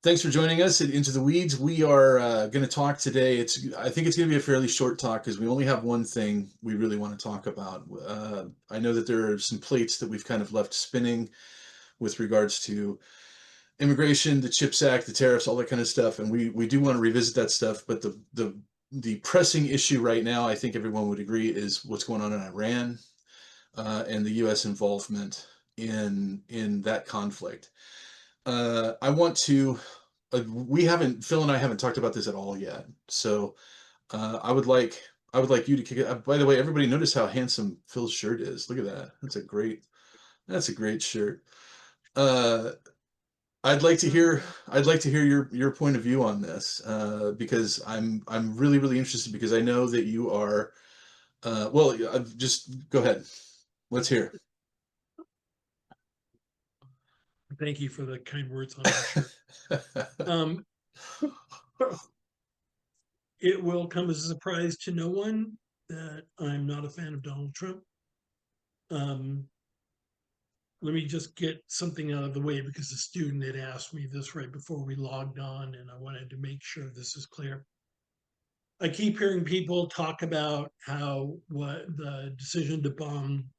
Thanks for joining us at Into the Weeds. We are going to talk today. I think it's going to be a fairly short talk because we only have one thing we really want to talk about. I know that there are some plates that we've kind of left spinning with regards to immigration, the CHIPS Act, the tariffs, all that kind of stuff, and we do want to revisit that stuff. But the pressing issue right now, I think everyone would agree, is what's going on in Iran and the U.S. involvement in that conflict. I want to. We haven't. Phil and I haven't talked about this at all yet. So I would like. I would like you to kick it. By the way, everybody, notice how handsome Phil's shirt is. Look at that. That's a great. That's a great shirt. Uh, I'd like to hear. I'd like to hear your point of view on this because I'm really interested because I know that you are. Well, just go ahead. Let's hear. Thank you for the kind words on my shirt. Um, it will come as a surprise to no one that I'm not a fan of Donald Trump. Um, Let me just get something out of the way because the student had asked me this right before we logged on, and I wanted to make sure this is clear. I keep hearing people talk about how what the decision to bomb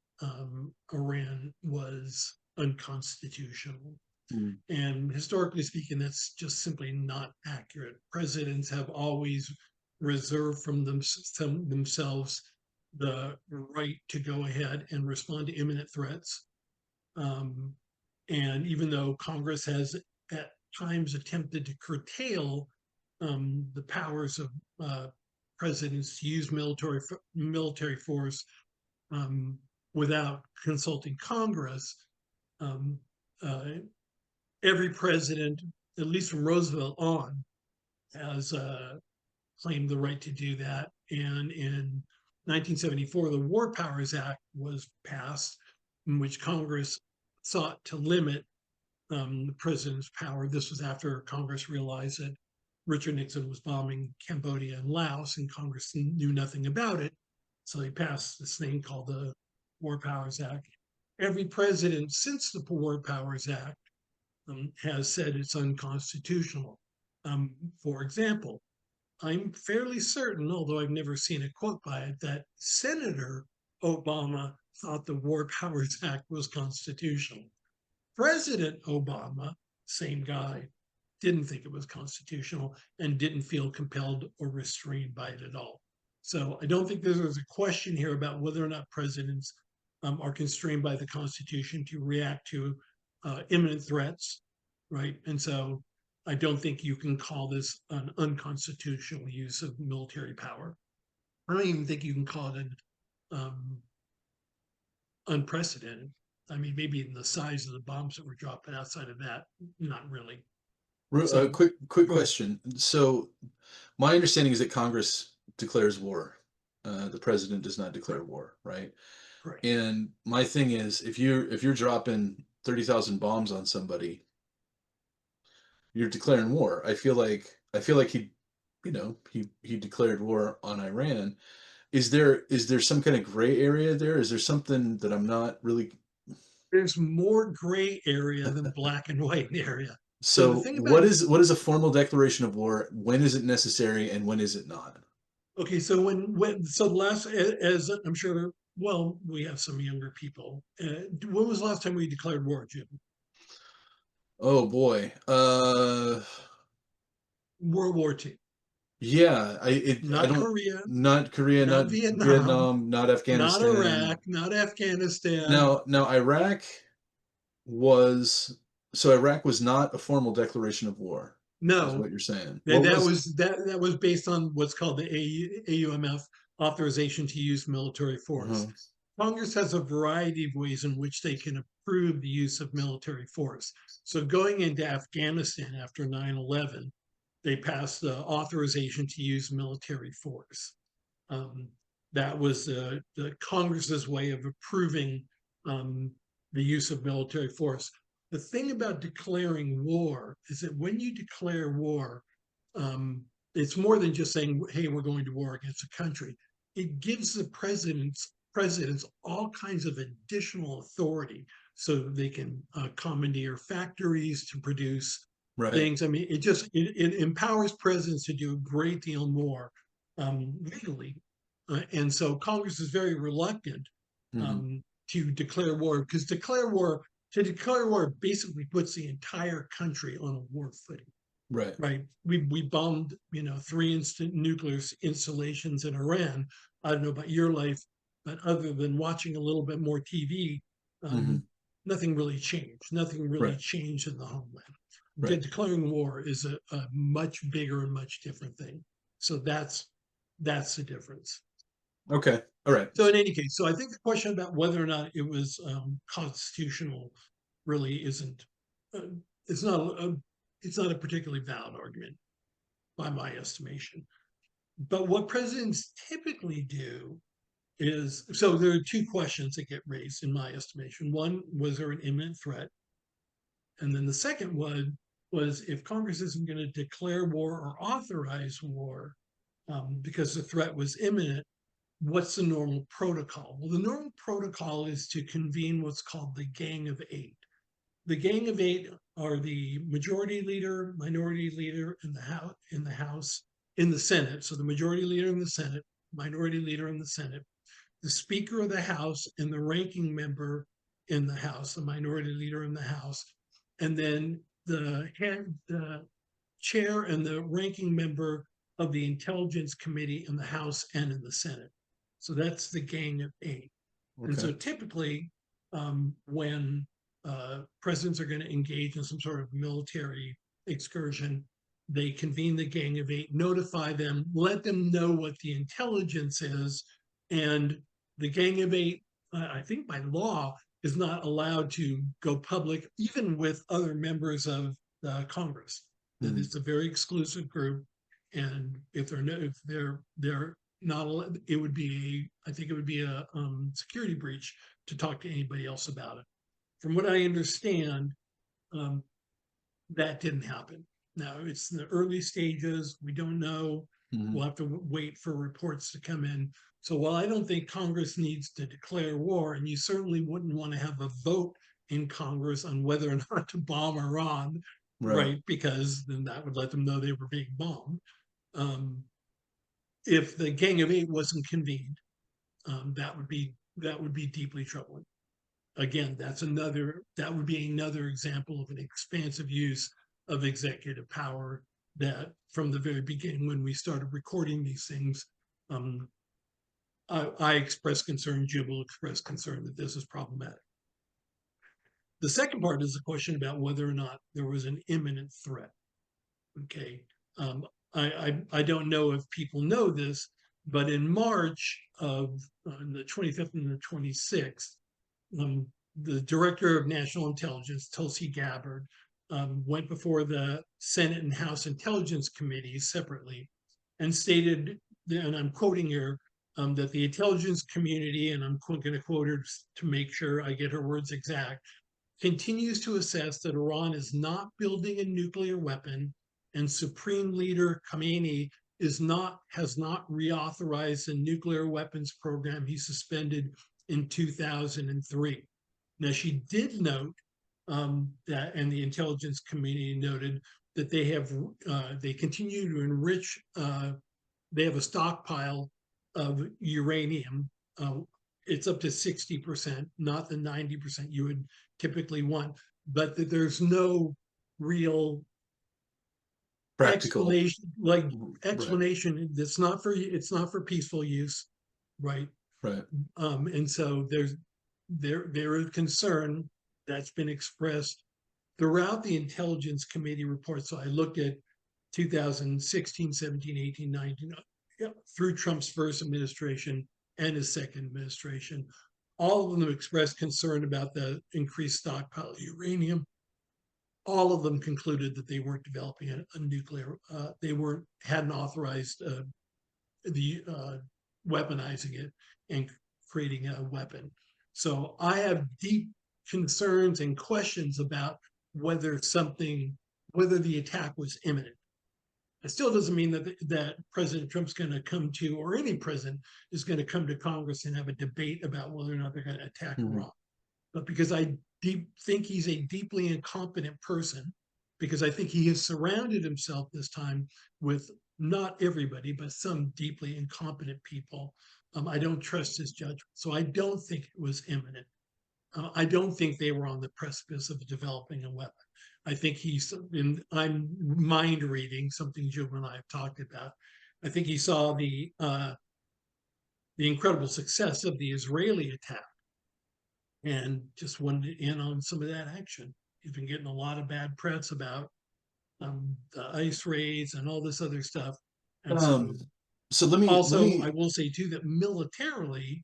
Iran was unconstitutional. Mm. And historically speaking, that's just simply not accurate. Presidents have always reserved from themselves the right to go ahead and respond to imminent threats. Um, and even though Congress has at times attempted to curtail the powers of presidents to use military force um, without consulting Congress, um, uh, every president, at least from Roosevelt on, has claimed the right to do that. And in 1974, the War Powers Act was passed, in which Congress sought to limit the president's power. This was after Congress realized that Richard Nixon was bombing Cambodia and Laos, and Congress knew nothing about it. So they passed this thing called the War Powers Act. Every president since the War Powers Act has said it's unconstitutional. For example, I'm fairly certain, although I've never seen a quote by it, that Senator Obama thought the War Powers Act was constitutional. President Obama, same guy, didn't think it was constitutional and didn't feel compelled or restrained by it at all. So I don't think there's a question here about whether or not presidents are constrained by the Constitution to react to imminent threats, right? And so I don't think you can call this an unconstitutional use of military power. I don't even think you can call it an um, unprecedented. I mean, maybe in the size of the bombs that were dropped, but outside of that, not really. So, Quick go ahead. question. So my understanding is that Congress declares war. The president does not declare Correct. war, right? Correct. And my thing is, if you're dropping 30,000 bombs on somebody, you're declaring war. I feel like he declared war on Iran. Is there some kind of gray area there? Is there something that I'm not really? There's more gray area than black and white area. So the So thing about what is a formal declaration of war? When is it necessary and when is it not? okay, so when so the last as I'm sure, well, we have some younger people. When was the last time we declared war, Jim? Oh boy. World War II. Yeah, I Not don't Korea, not Korea, not not Vietnam, Vietnam, not not Afghanistan. Iraq, not Afghanistan. Now Iraq was so Iraq was not a formal declaration of war, is No, what you're saying. that, What that was was that that was based on what's called the AUMF authorization to use military force. uh Congress has a variety of ways in which they can approve the use of military force. So going into Afghanistan after 9/11, they passed the authorization to use military force. Um, that was the Congress's way of approving um, the use of military force. The thing about declaring war is that when you declare war, um, it's more than just saying, "Hey, we're going to war against a country." It gives the presidents all kinds of additional authority, so that they can commandeer factories to produce Right. things. I mean, it empowers presidents to do a great deal more legally, and so Congress is very reluctant Hmm. um, to declare war because declare war basically puts the entire country on a war footing. Right. Right. We bombed, three instant nuclear installations in Iran. I don't know about your life, but other than watching a little bit more TV, Hmm. um, nothing really changed. Nothing really Right. changed in the homeland. Right. Declaring war is a much bigger and much different thing. So that's the difference. Okay. All right. So in any case, so I think the question about whether or not it was constitutional really isn't. Uh, it's not a. It's not a particularly valid argument by my estimation. But what presidents typically do is so there are two questions that get raised in my estimation. One, was there an imminent threat? And then the second one was if Congress isn't going to declare war or authorize war because the threat was imminent, what's the normal protocol? Well, the normal protocol is to convene what's called the Gang of Eight. The Gang of Eight are the majority leader, minority leader in the Senate. So the majority leader in the Senate, minority leader in the Senate, the Speaker of the House, and the ranking member in the House, the minority leader in the House, and then the chair and the ranking member of the Intelligence Committee in the House and in the Senate. So that's the Gang of Eight. And Okay. so typically, when presidents are going to engage in some sort of military excursion, they convene the Gang of Eight, notify them, let them know what the intelligence is, and the Gang of Eight, I think by law, is not allowed to go public, even with other members of Congress. That Hmm. it's a very exclusive group, and if they're not, it would be I think it would be a security breach to talk to anybody else about it. From what I understand, um, that didn't happen. Now it's in the early stages. We don't know. Hmm. We'll have to wait for reports to come in. So while I don't think Congress needs to declare war, and you certainly wouldn't want to have a vote in Congress on whether or not to bomb Iran, Right. right? Because then that would let them know they were being bombed. Um, if the Gang of Eight wasn't convened, that would be deeply troubling. Again, that would be another example of an expansive use of executive power that from the very beginning when we started recording these things, um, I expressed concern, Jim will express concern that this is problematic. The second part is the question about whether or not there was an imminent threat. Okay. Um, I don't know if people know this, but in March of the 25th and the 26th, um, the director of national intelligence, Tulsi Gabbard, went before the Senate and House Intelligence Committees separately and stated, and I'm quoting here, that the intelligence community, and I'm going to quote her to make sure I get her words exact, continues to assess that Iran is not building a nuclear weapon, and Supreme Leader Khamenei has not reauthorized the nuclear weapons program he suspended in 2003. Now, she did note that, and the intelligence community noted that they continue to enrich. They have a stockpile of uranium. It's up to 60%, not the 90% you would typically want, but that there's no real Practical. explanation, Right. it's not for peaceful use, right? Right. And so there is concern that's been expressed throughout the intelligence committee report. So I looked at 2016, 17, 18, 19, through Trump's first administration and his second administration. All of them expressed concern about the increased stockpile of uranium. All of them concluded that they weren't developing a nuclear, hadn't authorized the weaponizing it and creating a weapon. So I have deep concerns and questions about whether the attack was imminent. It still doesn't mean that President Trump's going to come to, or any president is going to come to Congress and have a debate about whether or not they're going to attack Hmm. Iran. But because I think he's a deeply incompetent person, because I think he has surrounded himself this time with not everybody, but some deeply incompetent people. I don't trust his judgment. So I don't think it was imminent. I don't think they were on the precipice of developing a weapon. I think I'm mind reading something Joe and I have talked about. I think he saw the incredible success of the Israeli attack and just wanted in on some of that action. He's been getting a lot of bad press about the ICE raids and all this other stuff. And so, So let also, I me will say too that militarily,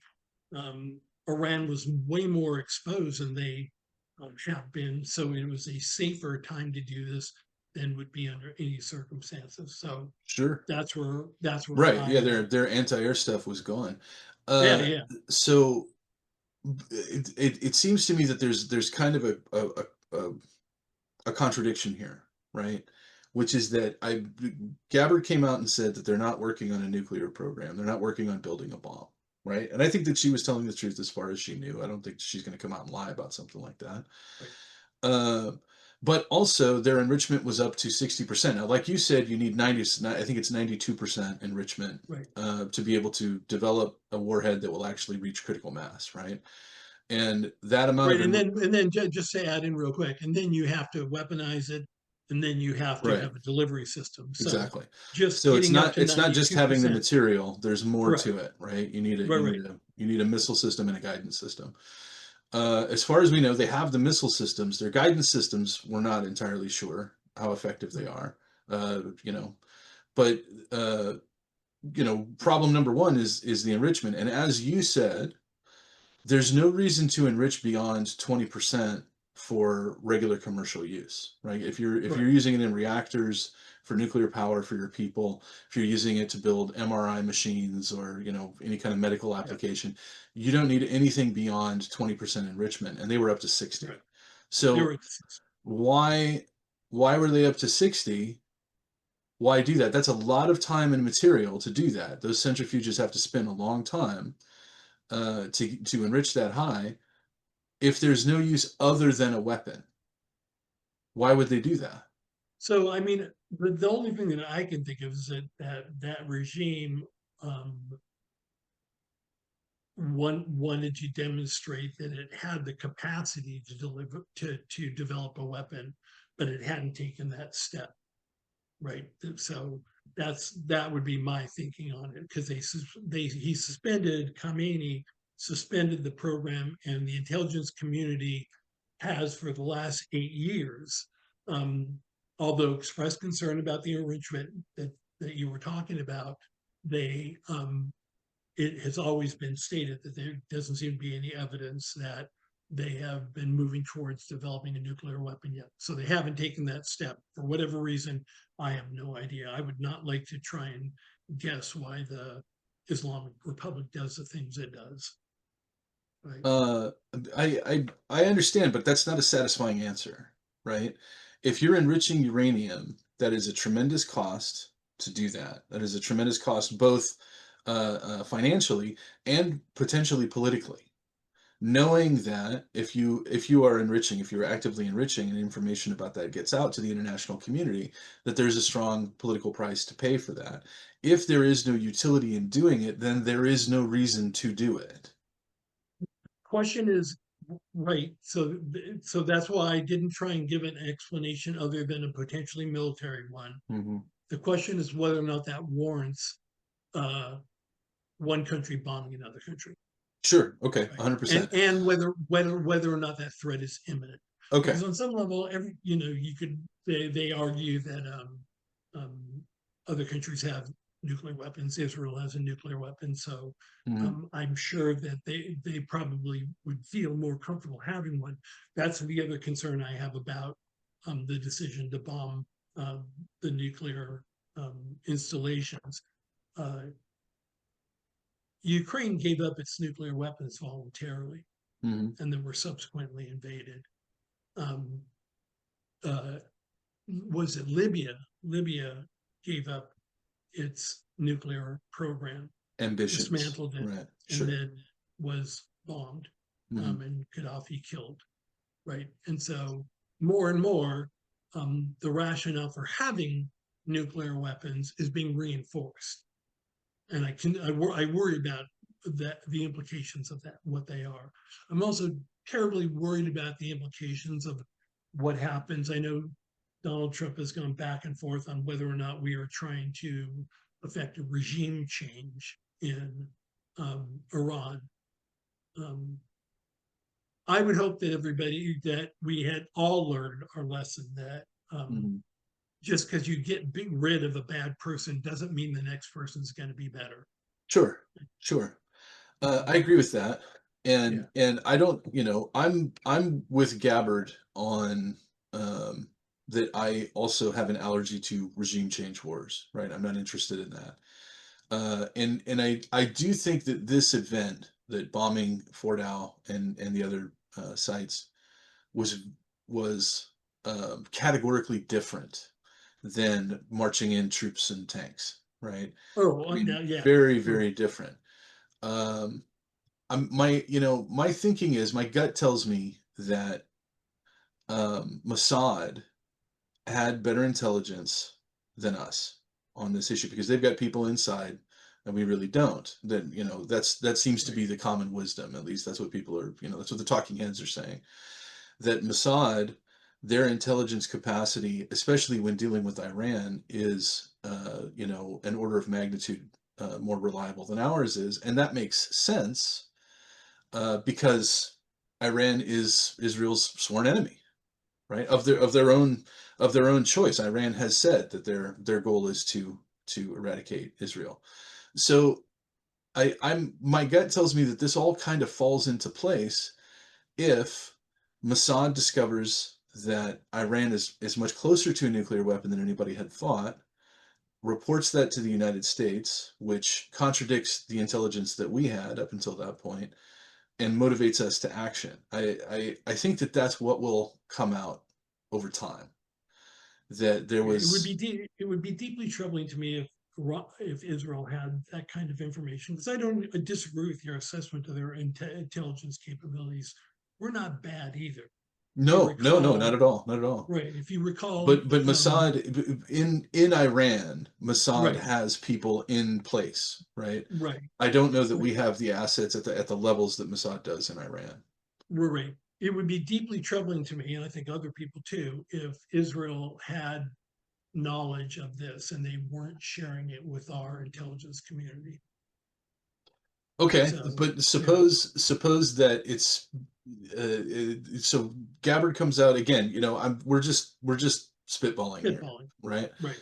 Iran was way more exposed than they have been. So it was a safer time to do this than would be under any circumstances. So sure. that's where Right. Yeah, I their anti-air stuff was gone. yeah, Uh yeah. so it seems to me that there's kind of a a contradiction here, right? Which is that Gabbard came out and said that they're not working on a nuclear program. They're not working on building a bomb, right? And I think that she was telling the truth as far as she knew. I don't think she's going to come out and lie about something like that. Right. Uh, but also their enrichment was up to 60%. Now, like you said, you need 90, I think it's 92% enrichment Right. to be able to develop a warhead that will actually reach critical mass, right? And that amount Right, of, and then just to add in real quick, and then you have to weaponize it, and then you have to right. have a delivery system. So Exactly. just So getting up to it's not just having the 92%. material. There's more Right, to it, right? right, right. You need a missile system and a guidance system. As far as we know, they have the missile systems. Their guidance systems, we're not entirely sure how effective they Right. are. You know, but problem number one is the enrichment. And as you said, there's no reason to enrich beyond 20% for regular commercial use, right? If you're Right. using it in reactors for nuclear power for your people, if you're using it to build MRI machines or, any kind of medical Yeah. application, you don't need anything beyond 20% enrichment, and they were up to 60. Right. They So were why why were they up to 60? Why do that? That's a lot of time and material to do that. Those centrifuges have to spend a long time to enrich that high. If there's no use other than a weapon, why would they do that? so. I mean, the only thing that I can think of is that regime um, wanted to demonstrate that it had the capacity to develop a weapon, but it hadn't taken that step. Right. So that would be my thinking on it, because he suspended Khamenei, suspended the program, and the intelligence community has for the last 8 years, um, although expressed concern about the enrichment that you were talking about, they it has always been stated that there doesn't seem to be any evidence that they have been moving towards developing a nuclear weapon yet. So they haven't taken that step for whatever reason. I have no idea. I would not like to try and guess why the Islamic Republic does the things it does. Right. Uh, I understand, but that's not a satisfying answer, right? If you're enriching uranium, that is a tremendous cost to do that. That is a tremendous cost, both financially and potentially politically. Knowing that if you are enriching, if you're actively enriching, and information about that gets out to the international community, that there's a strong political price to pay for that. If there is no utility in doing it, then there is no reason to do it. Question is right. So that's why I didn't try and give an explanation other than a potentially military one. Hmm. The question is whether or not that warrants uh, one country bombing another country. Sure. Okay. Right. And 100%. and whether or not that threat is imminent, Okay. because on some level, you could they argue that um, other countries have nuclear weapons. Israel has a nuclear weapon, so Hmm. I'm sure that they probably would feel more comfortable having one. That's the other concern I have about the decision to bomb um, the nuclear installations. Uh, Ukraine gave up its nuclear weapons voluntarily Hmm. and then were subsequently invaded. Um, uh, was it Libya? Libya gave up its nuclear program, Ambitions. dismantled it, Right. and Sure. then was bombed, Hmm. and Gaddafi killed. Right, and so more and more, the rationale for having nuclear weapons is being reinforced. And I worry about that, the implications of that, what they are. I'm also terribly worried about the implications of what happens. I know Donald Trump has gone back and forth on whether or not we are trying to affect a regime change in Iran. Um, I would hope that everybody, that we had all learned our lesson, that Mhm. just because you get rid of a bad person doesn't mean the next person's going to be better. Sure, sure. I Um, agree with that, yeah. and I don't, I'm with Gabbard on that. I also have an allergy to regime change wars. Right, I'm not interested in that. And I do think that this event, that bombing Fort Al and the other sites, was was categorically different than marching in troops and tanks. Right, Oh, I mean, yeah, yeah. very, Right. very different. Um, my thinking is, my gut tells me that Mossad had better intelligence than us on this issue, because they've got people inside and we really don't. That that seems to Right. be the common wisdom. At least that's what people are. That's what the talking heads are saying. That Mossad, their intelligence capacity, especially when dealing with Iran, is an order of magnitude more reliable than ours is, and that makes sense because Iran is Israel's sworn enemy, right? Of their own choice. Iran has said that their goal is to eradicate Israel. So my gut tells me that this all kind of falls into place if Mossad discovers that Iran is much closer to a nuclear weapon than anybody had thought, reports that to the United States, which contradicts the intelligence that we had up until that point, and motivates us to action. I think that that's what will come out over time. That there was It would be deeply troubling to me if Israel had that kind of information, because I don't disagree with your assessment of their intelligence capabilities. We're not bad either. If you no, no, no, not recall, at all, not at all. right? If you recall, But Mossad in Iran, Mossad right, has people in place, right? right, I don't know that right, we have the assets at the levels that Mossad does in Iran. we're right. It would be deeply troubling to me, and I think other people too, if Israel had knowledge of this and they weren't sharing it with our intelligence community. Okay, So, but yeah, suppose that so Gabbard comes out again. We're just spitballing here, spitballing, right? right.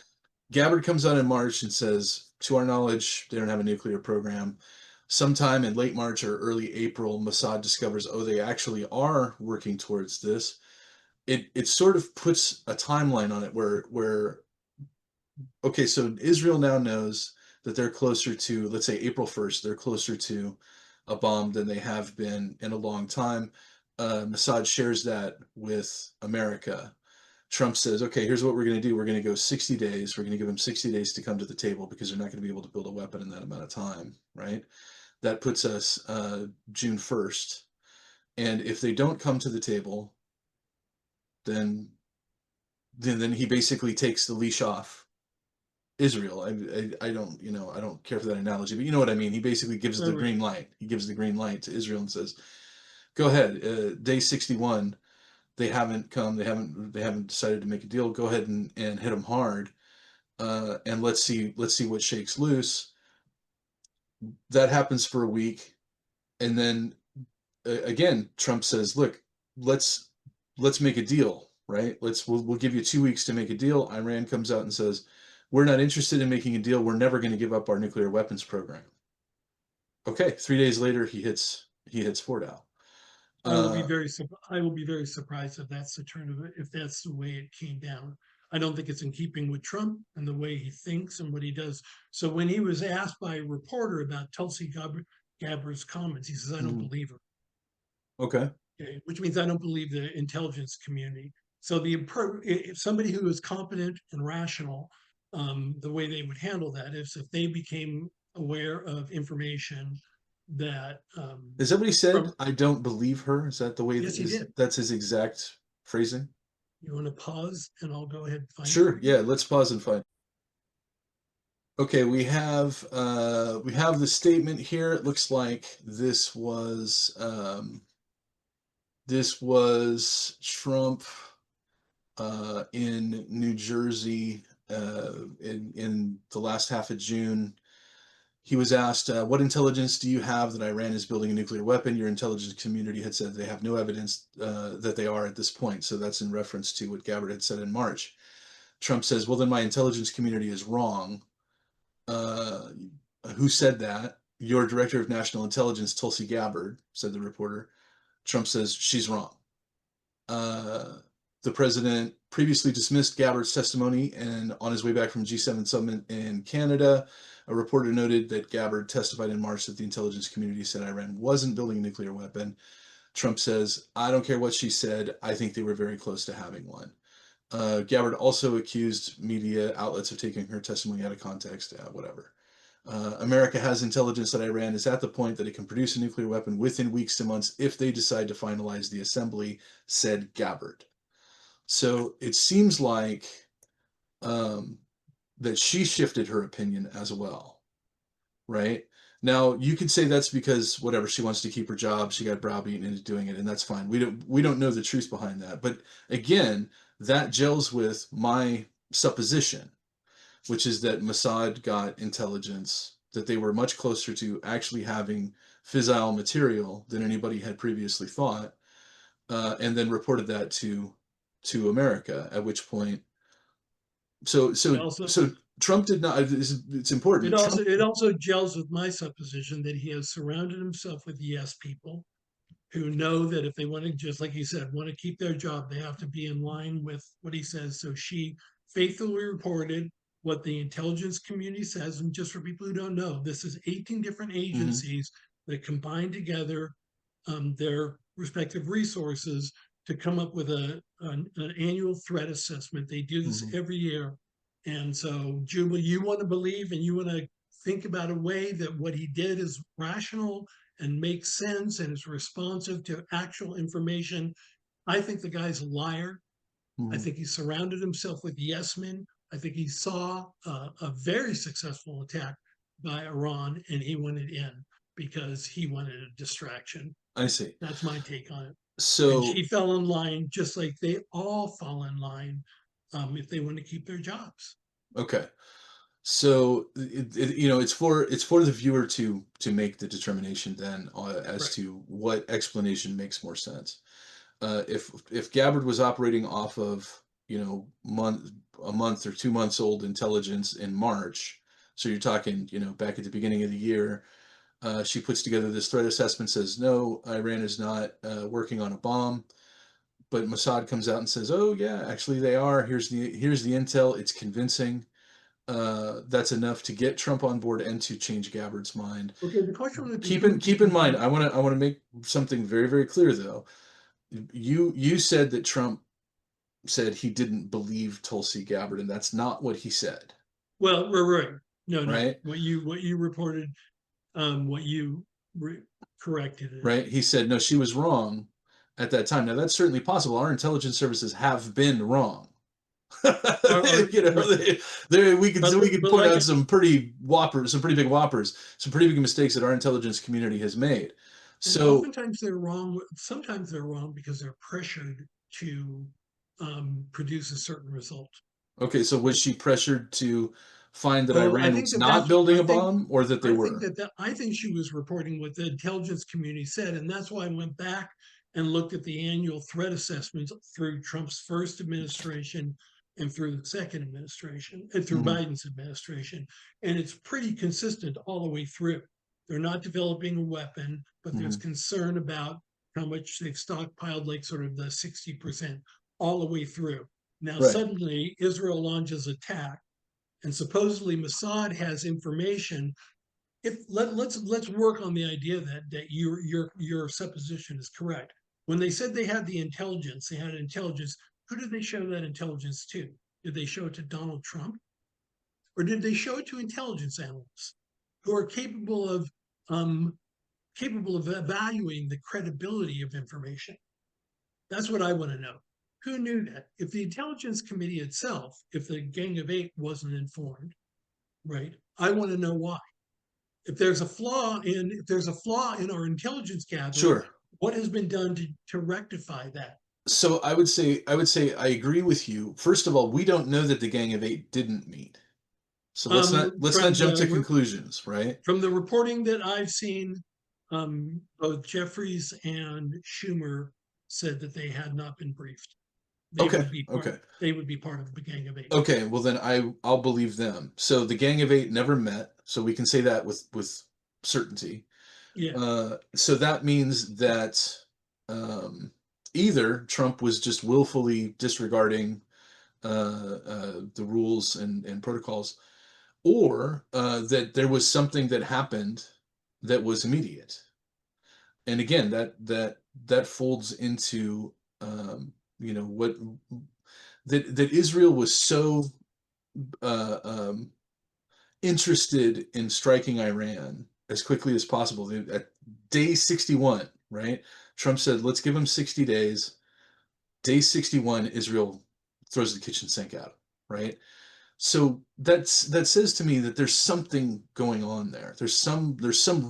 Gabbard comes out in March and says, to our knowledge, they don't have a nuclear program. Sometime in late March or early April, Mossad discovers, oh, they actually are working towards this. It sort of puts a timeline on it where okay, so Israel now knows that they're closer to, let's say, April 1st, they're closer to a bomb than they have been in a long time. Mossad shares that with America. Trump says, okay, here's what we're going to do. We're going to go 60 days. We're going to give them 60 days to come to the table, because they're not going to be able to build a weapon in that amount of time, right? That puts us June 1st. And if they don't come to the table, then then he basically takes the leash off Israel. I don't care for that analogy, but you know what I mean. He basically gives Right, the right. green light. He gives the green light to Israel and says, "Go ahead. Day 61, they haven't come. They haven't decided to make a deal. Go ahead and hit them hard, and let's see what shakes loose." That happens for a week, and then again, Trump says, "Look, let's let's make a deal, right? We'll give you 2 weeks to make a deal." Iran comes out and says, "We're not interested in making a deal. We're never going to give up our nuclear weapons program." Okay, 3 days later, he hits Fort Al. Uh, I will be very surprised if that's the turn of it, if that's the way it came down. I don't think it's in keeping with Trump and the way he thinks and what he does. So when he was asked by a reporter about Gabbard's comments, he says, "I don't mhm, believe her." okay. Okay, which means I don't believe the intelligence community. So if somebody who is competent and rational, the way they would handle that is if they became aware of information that Is that what he said? from I don't believe her. Is that the way yes, that he is? did. That's his exact phrasing. You want to pause and I'll go ahead and find it Sure. for you? Yeah. Let's pause and find. Okay, we have the statement here. It looks like this was Trump in New Jersey in the last half of June. He was asked, "What intelligence do you have that Iran is building a nuclear weapon?" Your intelligence community had said they have no evidence that they are at this point. So that's in reference to what Gabbard had said in March. Trump says, "Well, then my intelligence community is wrong." Uh, who said that? Your director of national intelligence, Tulsi Gabbard, said the reporter. Trump says she's wrong. Uh, the president previously dismissed Gabbard's testimony, and on his way back from G7 summit in Canada, a reporter noted that Gabbard testified in March that the intelligence community said Iran wasn't building a nuclear weapon. Trump says, "I don't care what she said. I think they were very close to having one." Gabbard also accused media outlets of taking her testimony out of context. Whatever. America has intelligence that Iran is at the point that it can produce a nuclear weapon within weeks to months if they decide to finalize the assembly, said Gabbard. So it seems like um, that she shifted her opinion as well, right? Now you could say that's because whatever, she wants to keep her job, she got browbeaten into doing it, and that's fine. We don't know the truth behind that, but again, that gels with my supposition, which is that Mossad got intelligence, that they were much closer to actually having fissile material than anybody had previously thought, and then reported that to America. At which point, so It so also so Trump did not. It's it important. also Trump. it also gels with my supposition that he has surrounded himself with yes people who know that if they want to, just like you said, want to keep their job, they have to be in line with what he says. So she faithfully reported what the intelligence community says. And just for people who don't know, this is 18 different Mhm, agencies that combine together their respective resources to come up with an annual threat assessment. They do this mhm. every year. And so, Jubal, you want to believe and you want to think about a way that what he did is rational and makes sense and is responsive to actual information. I think the guy's a liar. I Mhm. think he surrounded himself with yes men. I think he saw a very successful attack by Iran and he wanted in because he wanted a distraction. I see. That's my take on it. And So she fell in line just like they all fall in line if they want to keep their jobs. okay. So it's for the viewer to make the determination then as Right. to what explanation makes more sense. If Gabbard was operating off of a month or 2 months old intelligence in March, so you're talking back at the beginning of the year, she puts together this threat assessment, says no, Iran is not working on a bomb, but Mossad comes out and says, oh yeah, actually they are. Here's the intel. It's convincing. That's enough to get Trump on board and to change Gabbard's mind. Okay, the question with the Keep in intelligence mind, community. I want to make something very very clear though. You said that Trump said he didn't believe Tulsi Gabbard, and that's not what he said, Well, right. No, no. right? What you reported, what you corrected it. Right? He said no, she was wrong at that time. Now that's certainly possible. Our intelligence services have been wrong. Right. We could But point like out some pretty whoppers, some pretty big whoppers, some pretty big mistakes that our intelligence community has made. and So oftentimes they're wrong. Sometimes they're wrong because they're pressured to produce a certain result. okay, so was Like, she pressured to find that well, I Iran think was that not that's. building a bomb, or that they I think were? that I think she was reporting what the intelligence community said, and that's why I went back and looked at the annual threat assessments through Trump's first administration and through the second administration and through Mhm, Biden's administration, and it's pretty consistent all the way through. They're not developing a weapon, but there's mhm. concern about how much they've stockpiled, like sort of the 60% all the way through. Now, Right. suddenly, Israel launches attack, and supposedly Mossad has information. If let's work on the idea that your supposition is correct. When they said they had the intelligence, they had intelligence. Who did they show that intelligence to? Did they show it to Donald Trump, or did they show it to intelligence analysts who are um, capable of evaluating the credibility of information? That's what I want to know. Who knew that? If the Intelligence Committee itself, if the Gang of Eight wasn't informed, right? I want to know why. If there's a flaw in our intelligence gathering, Sure. what has been done to rectify that? So I would say I agree with you. First of all, we don't know that the Gang of Eight didn't meet. So let's not From jump to conclusions, right? from the reporting that I've seen, both Jeffries and Schumer said that they had not been briefed. They Okay, would be part. okay. They would be part of the Gang of Eight. Okay, well then I'll believe them. So the Gang of Eight never met, so we can say that with certainty. Yeah, So that means that um, either Trump was just willfully disregarding the rules and protocols, or that there was something that happened that was immediate. And again, that folds into what that Israel was so uh, um, interested in striking Iran as quickly as possible. At day 61, right? Trump said, let's give him 60 days. Day 61, Israel throws the kitchen sink at him, right? So that says to me that there's something going on there. There's some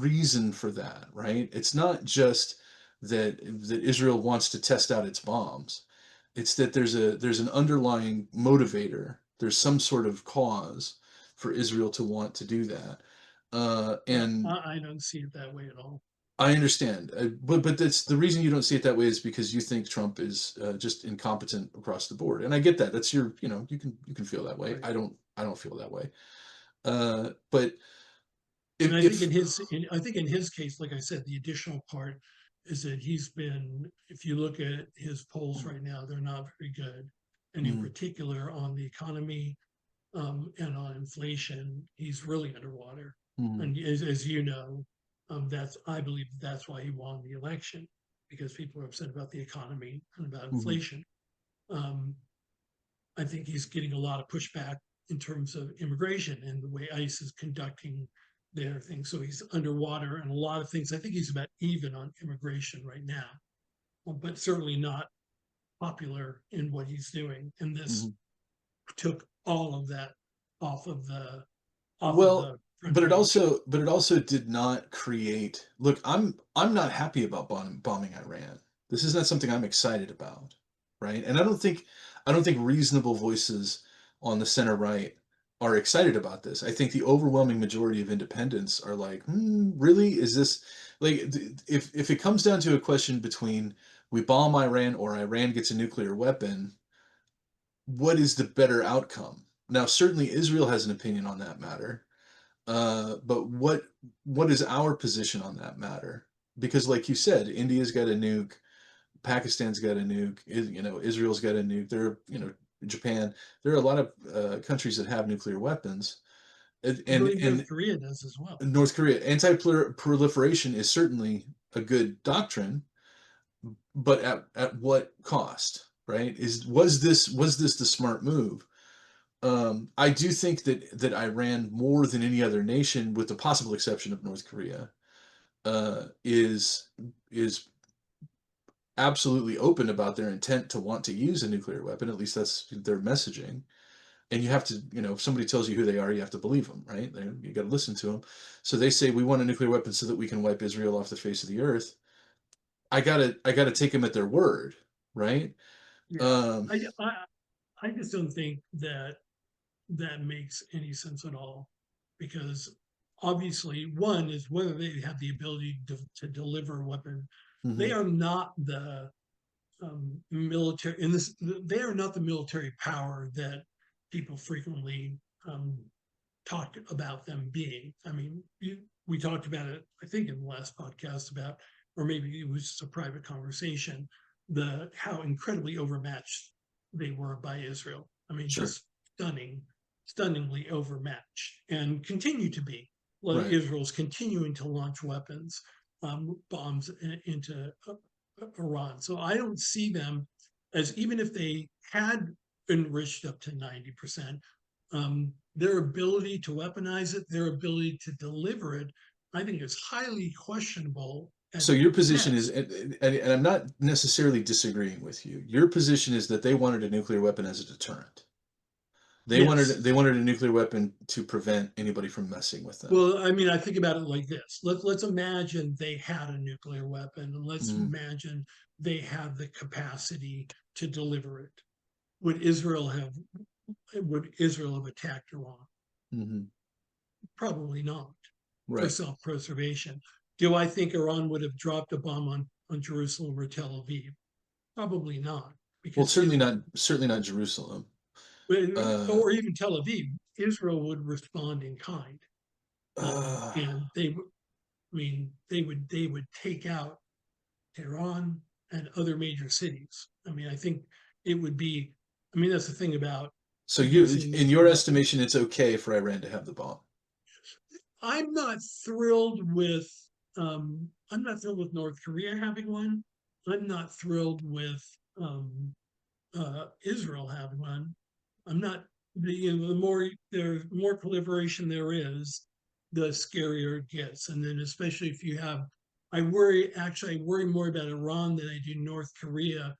reason for that, right? It's not just that Israel wants to test out its bombs. It's that there's an underlying motivator. There's some sort of cause for Israel to want to do that. And I don't see it that way at all. I understand, but that's the reason you don't see it that way is because you think Trump is just incompetent across the board, and I get that. That's your, you can feel that way. Right. I don't feel that way. But And if if I think in his case, like I said, the additional part is that he's been, if you look at his polls right now, they're not very good. And in mm, particular on the economy, and on inflation, he's really underwater. mm, And as you know, I believe that's why he won the election, because people are upset about the economy and about mm, inflation. Um, I think he's getting a lot of pushback in terms of immigration and the way ICE is conducting their things. So he's underwater and a lot of things. I think he's about even on immigration right now, but certainly not popular in what he's doing. And this mm. took all of that off of the Well, front but it page. also but it also did not create. Look, I'm not happy about bombing Iran. This is not something I'm excited about, right? And I don't think reasonable voices on the center right are excited about this. I think the overwhelming majority of independents are like, really? Is this like if it comes down to a question between we bomb Iran or Iran gets a nuclear weapon, what is the better outcome? Now, certainly Israel has an opinion on that matter, but what is our position on that matter? Because, like you said, India's got a nuke, Pakistan's got a nuke, Israel's got a nuke. Japan. There are a lot of countries that have nuclear weapons, and I and, believe North and Korea does as well. North Korea anti-proliferation is certainly a good doctrine, but at what cost? Right? Was this the smart move? I do think that Iran, more than any other nation, with the possible exception of North Korea, is absolutely open about their intent to want to use a nuclear weapon. At least that's their messaging. And you have to, if somebody tells you who they are, you have to believe them, right? You got to listen to them. So they say we want a nuclear weapon so that we can wipe Israel off the face of the earth. I gotta take them at their word, right? Yeah, Um, I just don't think that that makes any sense at all, because obviously, one is whether they have the ability to deliver a weapon. They mhm, are not the military in this. They are not the military power that people frequently um, talk about them being. I mean, we talked about it, I think, in the last podcast about, or maybe it was just a private conversation, the how incredibly overmatched they were by Israel. I mean, sure, just stunningly overmatched, and continue to be. Like right, Israel's continuing to launch weapons, bombs into Iran. So I don't see them as, even if they had enriched up to 90%, their ability to weaponize it, their ability to deliver it, I think is highly questionable So And your position is, yes, and I'm not necessarily disagreeing with you. Your position is that they wanted a nuclear weapon as a deterrent. yes. They wanted a nuclear weapon to prevent anybody from messing with them. Well, I mean, I think about it like this. Let's imagine they had a nuclear weapon, and let's Mm, imagine they have the capacity to deliver it. Would Israel have would Israel have attacked Iran? mhm. Probably not, for Right. self-preservation. Do I think Iran would have dropped a bomb on Jerusalem or Tel Aviv? Probably not, Well, because Israel, certainly not Jerusalem. Uh, or even Tel Aviv, Israel would respond in kind, uh, and they would. I mean, they would take out Tehran and other major cities. I mean, I think it would be. I mean, that's the thing about so you, using in nuclear your weapons. estimation, it's okay for Iran to have the bomb. I'm not thrilled with. I'm not thrilled with North Korea having one. I'm not thrilled with um, Israel having one. I'm not. The more more proliferation there is, the scarier it gets. And then especially if you have, I worry more about Iran than I do North Korea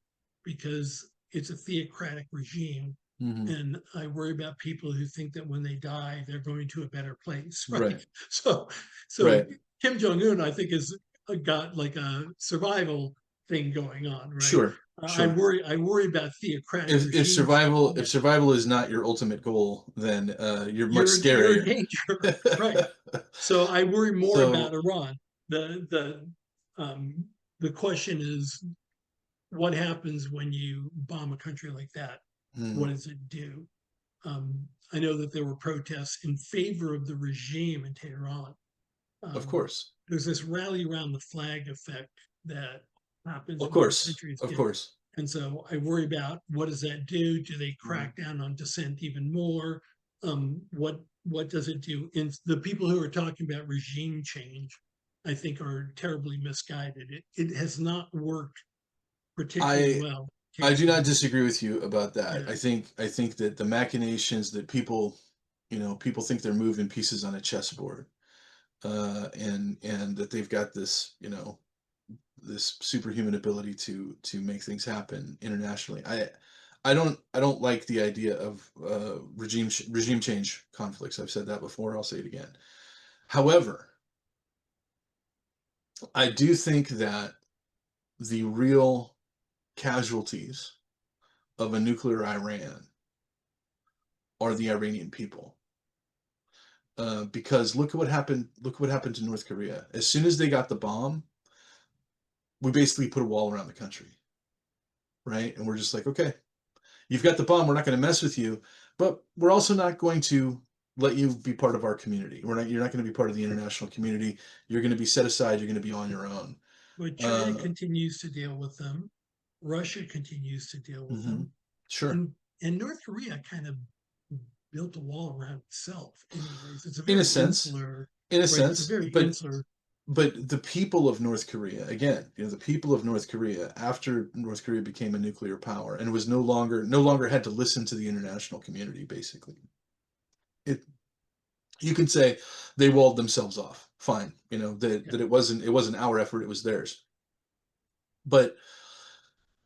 because it's a theocratic regime. Hmm. And I worry about people who think that when they die, they're going to a better place, right? Right. So, so Right. Kim Jong Un, I think, has got like a survival thing going on, right? Sure. Sure. I worry about theocratic regimes like If that. survival is not your ultimate goal, then you're much You're a scarier. danger, right? So I worry more about So, Iran. Um, the question is, what happens when you bomb a country like that? What mm, does it do? I know that there were protests in favor of the regime in Tehran. of Um, course, there's this rally around the flag effect that happens of when course, countries of get. course. And so I worry about what does that do? Do they Mhm. crack down on dissent even more? What does it do? And the people who are talking about regime change, I think, are terribly misguided. It has not worked particularly I well. I Case do in not point. disagree with you about that. Yeah, I think that the machinations that people, people think they're moving pieces on a chessboard, and that they've got this, this superhuman ability to make things happen internationally. I don't like the idea of regime change conflicts. I've said that before. I'll say it again. However, I do think that the real casualties of a nuclear Iran are the Iranian people. Because look at what happened. Look what happened to North Korea. As soon as they got the bomb, we basically put a wall around the country, right? And we're just like, okay, you've got the bomb. We're not going to mess with you, but we're also not going to let you be part of our community. You're not going to be part of the international community. You're going to be set aside. You're going to be on your own. but China Uh, continues to deal with them. Russia continues to deal with mhm. them, Sure. and North Korea kind of built a wall around itself. Anyways, it's a In a very sense, insular, in a right? It's a sense, very insular. but the people of North Korea, again, the people of North Korea, after North Korea became a nuclear power and was no longer had to listen to the international community, basically. It You can say they walled themselves off. Fine, Yeah, that it wasn't our effort, it was theirs. But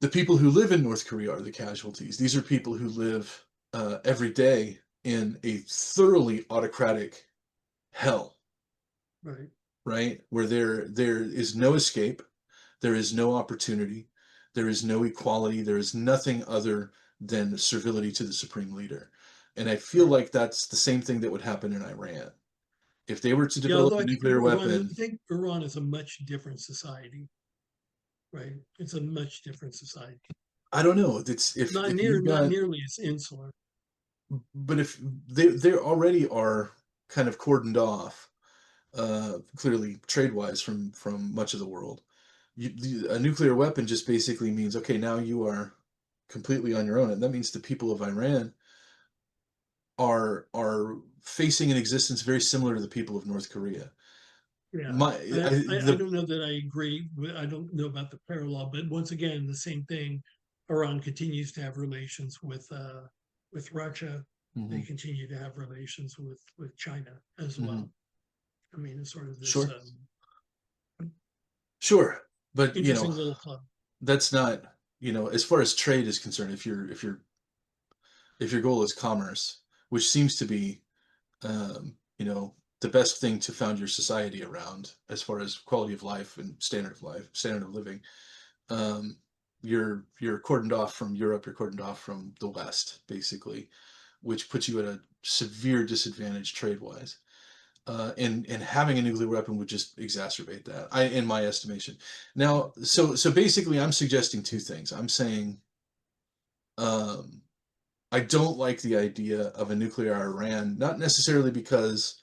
the people who live in North Korea are the casualties. These are people who live every day in a thoroughly autocratic hell, right. right? Where there is no escape, there is no opportunity, there is no equality, there is nothing other than servility to the supreme leader. And I feel Right. like that's the same thing that would happen in Iran. If they were to Yeah, develop although a nuclear I weapon, think Iran is a much different society, right? It's a much different society. I don't know. If you've Not got, nearly as insular. but if they already are kind of cordoned off, clearly trade wise from much of the world. A nuclear weapon just basically means, okay, now you are completely on your own, and that means the people of Iran are facing an existence very similar to the people of North Korea. Yeah, My I the don't know that I agree. I don't know about the parallel, but once again, the same thing. Iran continues to have relations with Russia. They Mhm, continue to have relations with China as mhm. well. I mean, it's sort of this. Sure. Sure, but Interesting little club. that's not, as far as trade is concerned, if your goal is commerce, which seems to be, the best thing to found your society around as far as quality of life, standard of living, um, you're cordoned off from Europe, you're cordoned off from the West, basically, which puts you at a severe disadvantage trade-wise. And having a nuclear weapon would just exacerbate that, in my estimation. Now, so basically, I'm suggesting two things. I'm saying, um, I don't like the idea of a nuclear Iran, not necessarily because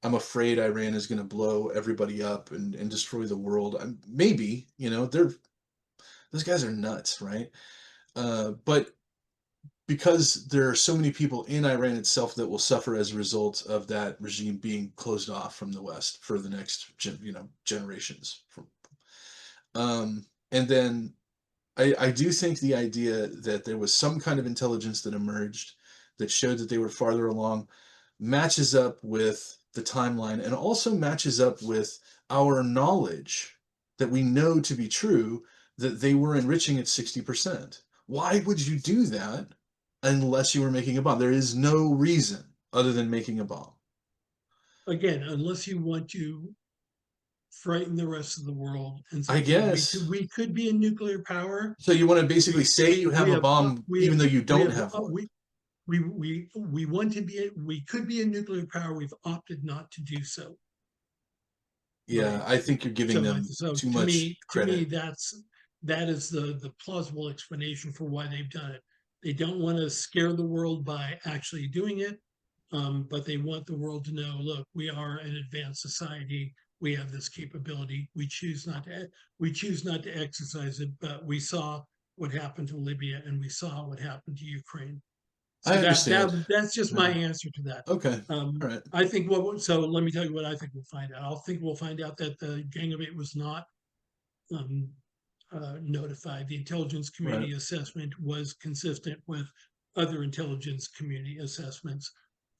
I'm afraid Iran is going to blow everybody up and destroy the world. Maybe, those guys are nuts, right? But because there are so many people in Iran itself that will suffer as a result of that regime being closed off from the West for the next generations. And then I do think the idea that there was some kind of intelligence that emerged that showed that they were farther along matches up with the timeline and also matches up with our knowledge that we know to be true that they were enriching at 60%. Why would you do that unless you were making a bomb? There is no reason other than making a bomb. Again, unless you want to frighten the rest of the world and I say, hey, guess. we could be a nuclear power. So you want to basically We say you have we a have bomb we even have though you we don't have have one. we want to be we could be a nuclear power. We've opted not to do so. Yeah, Right. I think you're giving them So too much to me, credit. that is the plausible explanation for why they've done it. They don't want to scare the world by actually doing it, but they want the world to know, look, we are an advanced society. We have this capability. We choose not to exercise it, but we saw what happened to Libya and we saw what happened to Ukraine. I So understand. that's just my Yeah. answer to that. Okay. All right. I think so let me tell you what I think we'll find out. I think we'll find out that the Gang of Eight was not um, notified. The intelligence Right. community assessment was consistent with other intelligence community assessments,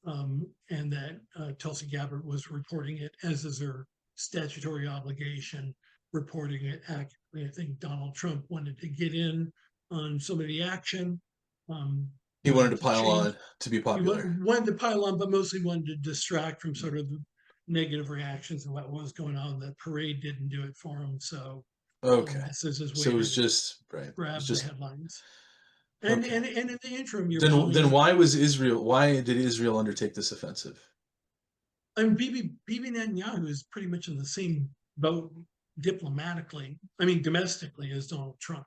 and that Tulsi Gabbard was reporting it as is her statutory obligation, reporting it accurately. I think Donald Trump wanted to get in on some of the action. He wanted Wanted to to pile change on to be he popular. wanted to pile on, but mostly wanted to distract from sort of the negative reactions and what was going on. The parade didn't do it for him, so Okay. this is his So way it was to just right. It was grab the just headlines. okay. And in the interim, you're Then bombing. why did Israel undertake this offensive? I mean, Bibi Netanyahu is pretty much in the same boat diplomatically. I mean, domestically as Donald Trump.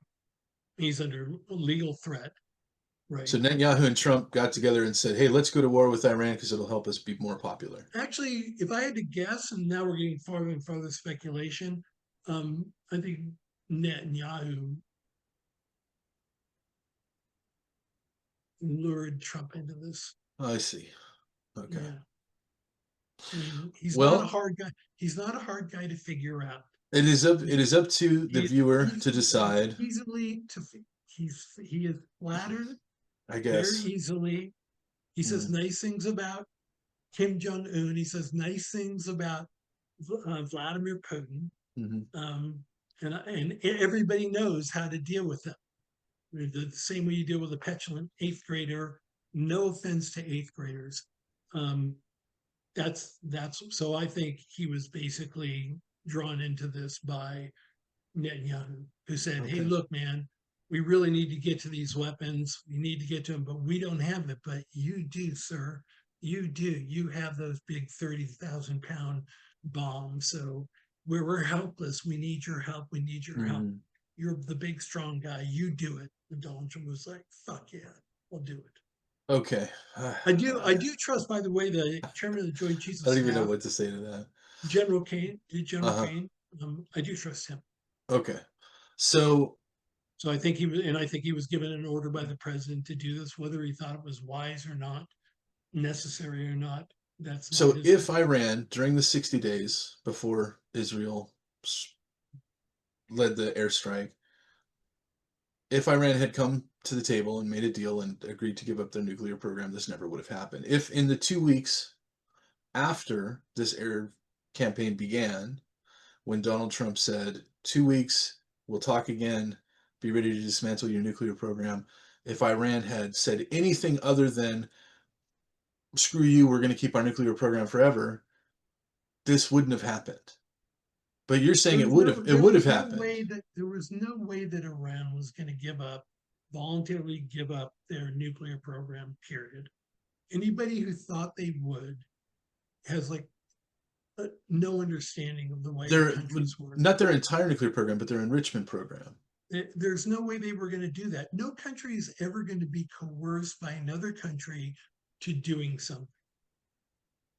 He's under legal threat, So right? Netanyahu and Trump got together and said, "Hey, let's go to war with Iran because it'll help us be more popular." Actually, if I had to guess, and now we're getting farther and farther speculation, I think Netanyahu lured Trump into this. I see. Okay. Yeah. I mean, he's not a Well, hard guy. He's not a hard guy to figure out. it is up to the He's viewer to he's decide, easily to he is flattered I very guess. easily. He says Mm, nice things about Kim Jong Un. He says nice things about Vladimir Putin. mhm. Um, and everybody knows how to deal with them. The same way you deal with a petulant eighth grader. No offense to eighth graders. Um, that's so I think he was basically drawn into this by Netanyahu, who said, "Hey, Okay. look, man, we really need to get to these weapons. We need to get to them, but we don't have it. But you do, sir. You do. You have those big 30,000 pound bombs. So we're helpless. We need your help. We need your help. Mhm. You're the big strong guy. You do it." And Donald Trump was like, "Fuck yeah, I'll do it." Okay. I do trust, by the way, the chairman of the Joint Chiefs I of don't even know Staff, what to say to that. General Kane, General Uh-huh. Kane. I do trust him. Okay. So So I think he was, and I think he was given an order by the president to do this, whether he thought it was wise or not, necessary or not. That's not so his if decision. Iran during the 60 days before Israel led the airstrike, if Iran had come to the table and made a deal and agreed to give up their nuclear program, this never would have happened. If in the 2 weeks after this air campaign began, when Donald Trump said, 2 weeks, we'll talk again, be ready to dismantle your nuclear program. If Iran had said anything other than, screw you, we're going to keep our nuclear program forever, this wouldn't have happened. But you're saying it would have, it There would have was no happened. way that there was no way that Iran was going to voluntarily give up their nuclear program, period. Anybody who thought they would has like no understanding of the way Their, countries work. not their entire nuclear program, but their enrichment program. There's no way they were going to do that. No country is ever going to be coerced by another country to doing something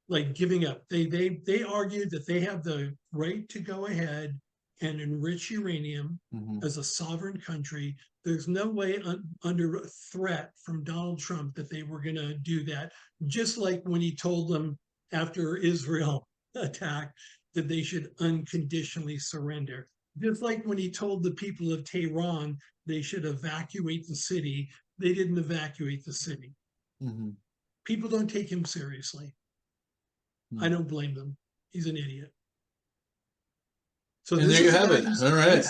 like giving up. They argued that they have the right to go ahead and enrich uranium as a sovereign country. There's no way under threat from Donald Trump that they were going to do that. Just like when he told them after Israel attacked that they should unconditionally surrender. Just like when he told the people of Tehran they should evacuate the city, they didn't evacuate the city. People don't take him seriously. I don't blame them. He's an idiot. So and there you have it. All right.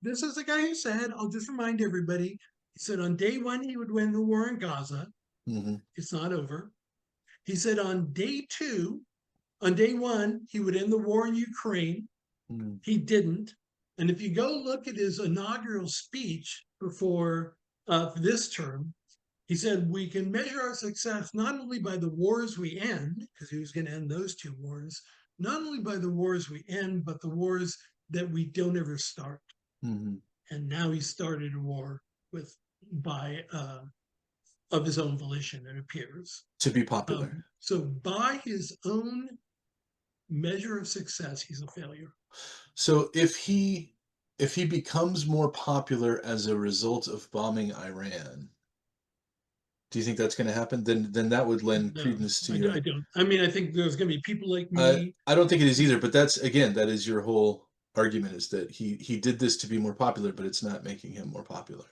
This is the guy who said, I'll just remind everybody, he said on day one he would win the war in Gaza. It's not over. He said on day one, he would end the war in Ukraine. He didn't. And if you go look at his inaugural speech before this term, he said, we can measure our success not only by the wars we end, because he was going to end those 2 wars, not only by the wars we end, but the wars that we don't ever start. And now he started a war of his own volition, it appears. To be popular. So by his own measure of success, he's a failure. So if he becomes more popular as a result of bombing Iran, do you think that's going to happen? Then that would lend credence to your. I don't. I mean, I think there's going to be people like me. I don't think it is either. But that's, again, that is your whole argument, is that he did this to be more popular, but it's not making him more popular.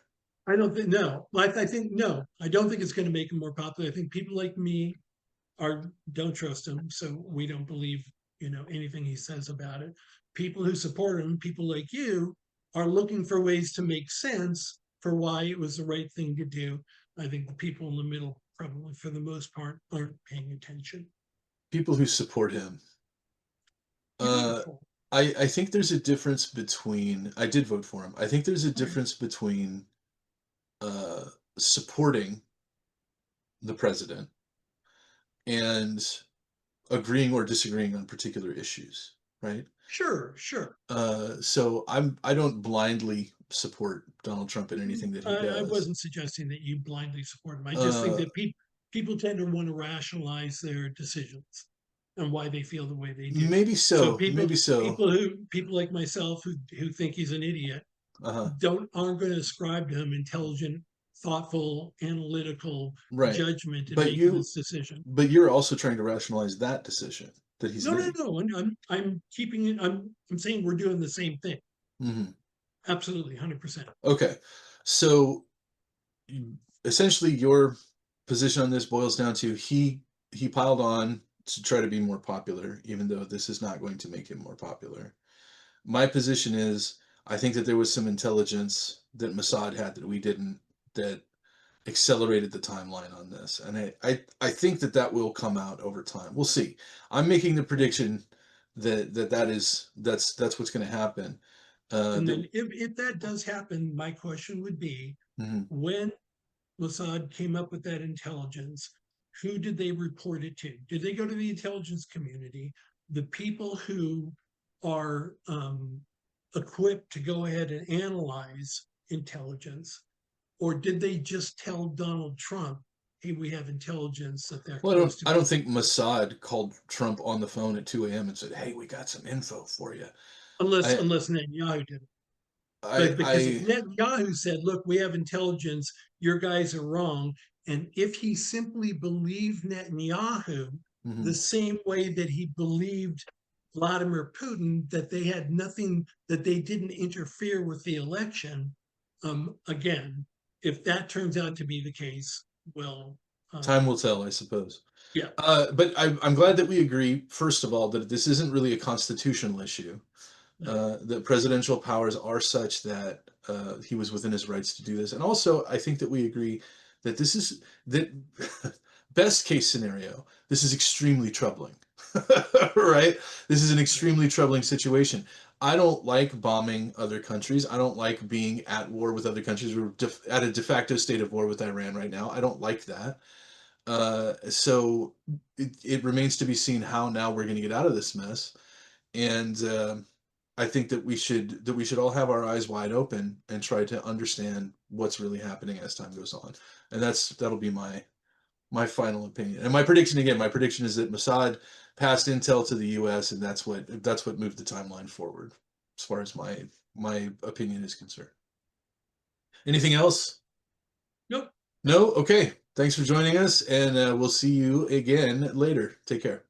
I don't think no. I think no. I don't think it's going to make him more popular. I think people like me don't trust him, so we don't believe anything he says about it. People who support him, people like you, are looking for ways to make sense for why it was the right thing to do. I think the people in the middle, probably for the most part, aren't paying attention. People who support him. I think there's a difference between. I did vote for him. I think there's a difference between supporting the president and agreeing or disagreeing on particular issues, right? Sure. So I don't blindly support Donald Trump in anything that he does. I wasn't suggesting that you blindly support him. I just think that people tend to want to rationalize their decisions and why they feel the way they do. Maybe so. Maybe so. People like myself who think he's an idiot aren't going to ascribe to him intelligent, thoughtful, analytical judgment in making this decision. But you're also trying to rationalize that decision that he's no. I'm keeping it. I'm saying we're doing the same thing. Absolutely, 100%. Okay, so essentially your position on this boils down to he piled on to try to be more popular, even though this is not going to make him more popular. My position is, I think that there was some intelligence that Mossad had that we didn't, that accelerated the timeline on this, and I think that will come out over time. We'll see. I'm making the prediction that's what's going to happen. And then if that does happen, my question would be, when Mossad came up with that intelligence, who did they report it to? Did they go to the intelligence community, the people who are equipped to go ahead and analyze intelligence, or did they just tell Donald Trump, hey, we have intelligence that they're close to? I don't think Mossad called Trump on the phone at 2 a.m. and said, hey, we got some info for you. Unless Netanyahu did it. Because Netanyahu said, look, we have intelligence, your guys are wrong. And if he simply believed Netanyahu the same way that he believed Vladimir Putin, that they had nothing, that they didn't interfere with the election, again, if that turns out to be the case, well... time will tell, I suppose. Yeah. But I'm glad that we agree, first of all, that this isn't really a constitutional issue. The presidential powers are such that he was within his rights to do this. And also, I think that we agree that this is that best case scenario. This is extremely troubling, right? This is an extremely troubling situation. I don't like bombing other countries. I don't like being at war with other countries. We're at a de facto state of war with Iran right now. I don't like that. So it remains to be seen how now we're going to get out of this mess. And I think that we should all have our eyes wide open and try to understand what's really happening as time goes on. And that'll be my final opinion. And my prediction again, my prediction is that Mossad passed intel to the U.S. and that's what moved the timeline forward, as far as my opinion is concerned. Anything else? Nope. No? Okay. Thanks for joining us, and we'll see you again later. Take care.